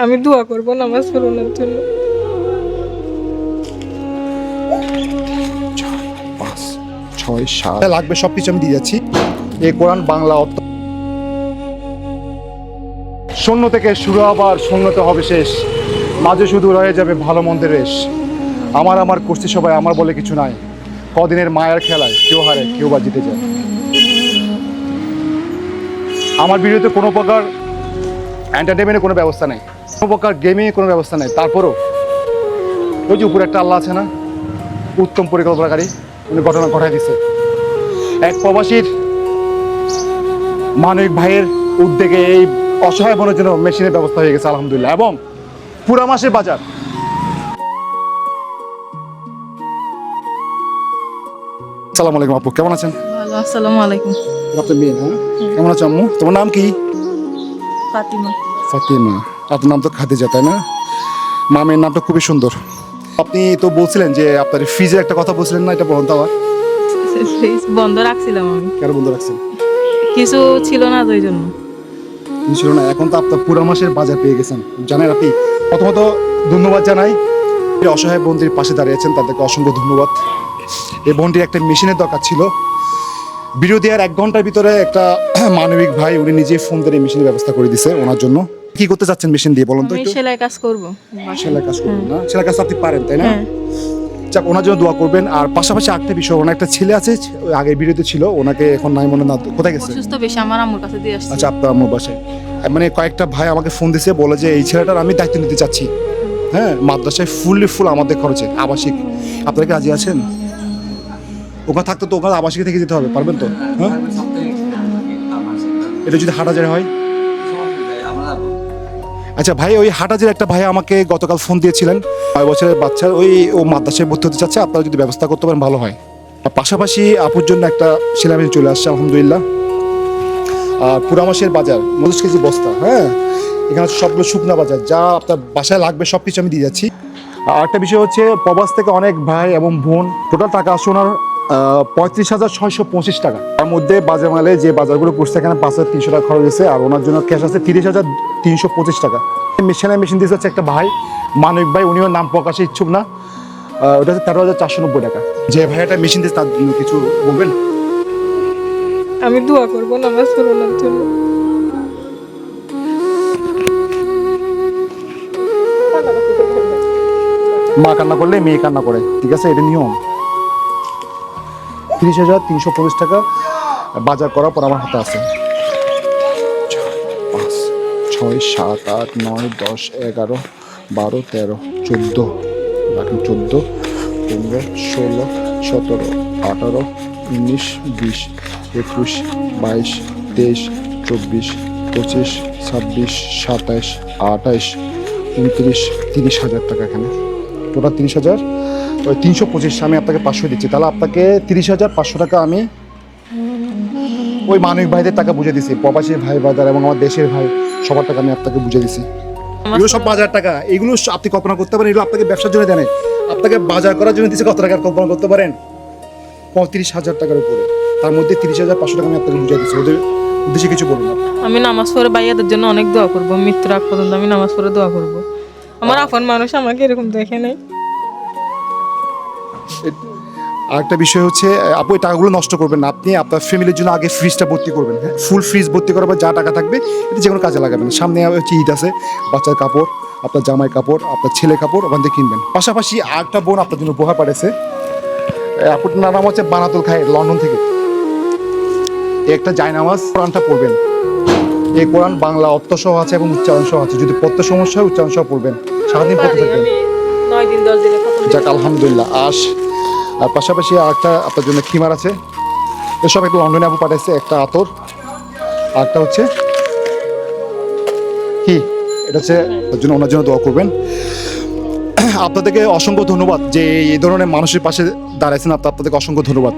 আমি দোয়া করব নামাজ পড়ানোর জন্য। 5 6 7 লাগবে সবকিছু আমি দিয়ে যাচ্ছি। এই কোরআন বাংলা অর্থ শূন্য থেকে শুরু আবার শূন্যতে হবে শেষ, মাঝে শুধু রয়ে যাবে ভালো মন্দের রেশ। আমার করছি সবাই, আমার বলে কিছু নাই, কদিনের মায়ের খেলায় কেউ হারে কেউ বা জিতে যায়। আমার ভিডিওতে কোনো প্রকার এন্টারটেনমেন্টের কোনো ব্যবস্থা নেই, কোনো প্রকার গেমিংয়ের কোনো ব্যবস্থা নেই। তারপরও ওই যে উপরে একটা আল্লাহ আছে না, উত্তম পরিকল্পনাকারী, উনি ঘটনা ঘটাই দিচ্ছে। এক প্রবাসীর মানবিক ভাইয়ের উদ্যোগে এই অসহায় বোনের জন্য মেশিনের ব্যবস্থা হয়ে গেছে আলহামদুলিল্লাহ। এবং পুরা মাসের বাজার। আসসালামু আলাইকুম আপু, কেমন আছেন? ভালো। আসসালামু আলাইকুম। আপনার মেয়ে, হ্যাঁ কেমন আছো আম্মু? তোমার নাম কি? ফাতিমা। ফাতিমা। আপনার নাম তো খাদিজা, তাই না? মামের নামটা খুবই সুন্দর। আপনি তো বলছিলেন যে আপনার ফ্রিজের একটা কথা বলছিলেন না, এটা বলুন তো আবার। বন্ধ রাখছিলাম আমি, কেন বন্ধ রাখছেন? কিছু ছিল না তো এই জন্য। ছিল না, এখন তো আপনার পুরা মাসের বাজার পেয়ে গেছেন। জানেন আপনি, প্রথমত ধন্যবাদ জানাই এই অসহায় বোনটির পাশে দাঁড়িয়েছেন, তাদেরকে অসংখ্য ধন্যবাদ। এই বোনটির একটা মেশিনের দরকার ছিল। ভিডিও দেওয়ার 1 ঘন্টার ভিতরে একটা মানবিক ভাই উনি নিজে ফোন দিয়ে মেশিনের ব্যবস্থা করে দিছে ওনার জন্য। কি করতে চাচ্ছেন মেশিন দিয়ে বলুন তো আমি একটু? সেলাই কাজ করব। সেলাই কাজ করবেন না? সেলাই কাজ আপনি পারেন তাই না? হ্যাঁ। যাক, ওনার জন্য দোয়া করবেন। আর পাশাপাশি একটা বিষয়, ওনার একটা ছেলে আছে, ওই আগের ভিডিওতে ছিল, ওনাকে এখন নাই মনে না, কোথায় গেছে? অসুস্থ বেশি, আমার আম্মুর কাছে দিয়ে আসছি। আচ্ছা, আপনার আম্মুর বাসায়। মানে কয়েকটা ভাই আমাকে ফোন দিয়েছে, বলে যে এই ছেলেটার আমি দায়িত্ব নিতে চাচ্ছি। হ্যাঁ, মাদ্রাসায় ফুল আমাদের খরচে, আবাসিক। আপনারা কি রাজি আছেন? ওখানে থাকতে তো ওখানে আবাসিকে থেকে যেতে হবে, পারবেন তো? হ্যাঁ, এটা যদি হাটাজারে হয়। আচ্ছা ভাই, ওই হাটাজার একটা ভাই আমাকে গতকাল ফোন দিয়েছিলেন, 6 বছরের বাচ্চা, ও মাদ্রাসায় ভর্তি হতে চাচ্ছে, আপনারা যদি ব্যবস্থা করতে পারেন ভালো হয়। আর পাশাপাশি আপুর জন্য একটা সেলাই মেশিন চলে আসছে আলহামদুলিল্লাহ। আর পুরা মাসের বাজার 50 কেজি বস্তা, হ্যাঁ এখানে সবগুলো শুকনা বাজার, যা আপনার বাসায় লাগবে সব কিছু আমি দিয়ে যাচ্ছি। আর একটা বিষয় হচ্ছে, প্রবাস থেকে অনেক ভাই এবং বোন, টোটাল টাকা আসছে ওনার 35,625 টাকা। তার মধ্যে বাজার মালে যে বাজারগুলো করছে এখানে 5,300 টাকা খরচ হয়েছে, আর ওনার জন্য ক্যাশ আছে 30,325 টাকা। মেশিন দিয়েছে হচ্ছে একটা ভাই, মানবিক ভাই, উনিও নাম প্রকাশে ইচ্ছুক না। ওটা হচ্ছে 13,490 টাকা। যে ভাইয়াটা মেশিন দিয়েছে তার জন্য কিছু বলবেন? আমি দোয়া করব নামাজ পড়ানোর জন্য। মা কান্না করলে মেয়ে কান্না করে, ঠিক আছে, এটা নিয়ম। 30,325 টাকা বাজার করার পর আমার হাতে আছে। 5 6 7 8 9 10 11 12 13 14, বাকি 14 15 16 17 18 19 20 21 22 23 24 25 26 27 28 29 30,000 টাকা এখানে টোটাল। 30,000, ওই 325 আমি আপনাকে 500 দিচ্ছি, তাহলে আপনাকে 30,500 টাকা আমি ওই মানবিক ভাইদের টাকা বুঝে দিছি, প্রবাসী ভাই বাজার এবং আমার দেশের ভাই সবার টাকা আমি আপনাকে বুঝে দিছি। এগুলো সব বাজার টাকা, এগুলো আপনি কল্পনা করতে পারেন, এগুলো আপনাকে ব্যবসার জন্য দেন, আপনাকে বাজার করার জন্য দিচ্ছে। কত টাকার কল্পনা করতে পারেন? 35,000 টাকার উপরে। তার মধ্যে 30,500 টাকা আমি আপনাকে বুঝে দিচ্ছি। ওদের উদ্দেশ্যে কিছু বলুন না। আমি নামাজ পড়ে ভাইয়াদের জন্য অনেক দোয়া করব, মৃত্যুর আগ পর্যন্ত আমি নামাজ পড়ে দোয়া করব। আমার আপন মানুষ আমাকে এরকম দেখে নাই। আরেকটা বিষয় হচ্ছে, আপু এই টাকাগুলো নষ্ট করবেন না, আপনি আপনার ফ্যামিলির জন্য আগে ফ্রিজটা ভর্তি করবেন। হ্যাঁ, ফুল ফ্রিজ ভর্তি করার পর যা টাকা থাকবে এটা যে কোনো কাজে লাগাবেন। সামনে হচ্ছে ঈদ আছে, বাচ্চার কাপড়, আপনার জামাই কাপড়, আপনার ছেলে কাপড় ওখান থেকে কিনবেন। পাশাপাশি আরেকটা বোন আপনার জন্য উপহার পাঠিয়েছে। আপুর নাম হচ্ছে বানাতুল খায়ের, লন্ডন থেকে। একটা জায়নামাজ, কোরআনটা পড়বেন। এই কোরআন বাংলা অর্থ সহ আছে এবং উচ্চারণ সহ আছে, যদি পড়তে সমস্যা হয় উচ্চারণ সহ পড়বেন, সারাদিন পড়তে থাকবেন। 9 দিন 10 দিনে খতম। যাক আলহামদুলিল্লাহ। আর পাশাপাশি আরেকটা আপনার জন্য খিমার আছে, এসব একটু লন্ডনে আপু পাঠাইছে। একটা আতর, আরেকটা হচ্ছে কি, এটা হচ্ছে ওর জন্য, ওনার জন্য দোয়া করবেন। আপনাদেরকে অসংখ্য ধন্যবাদ যে এই ধরনের মানুষের পাশে দাঁড়াইছেন, আপনাদেরকে অসংখ্য ধন্যবাদ।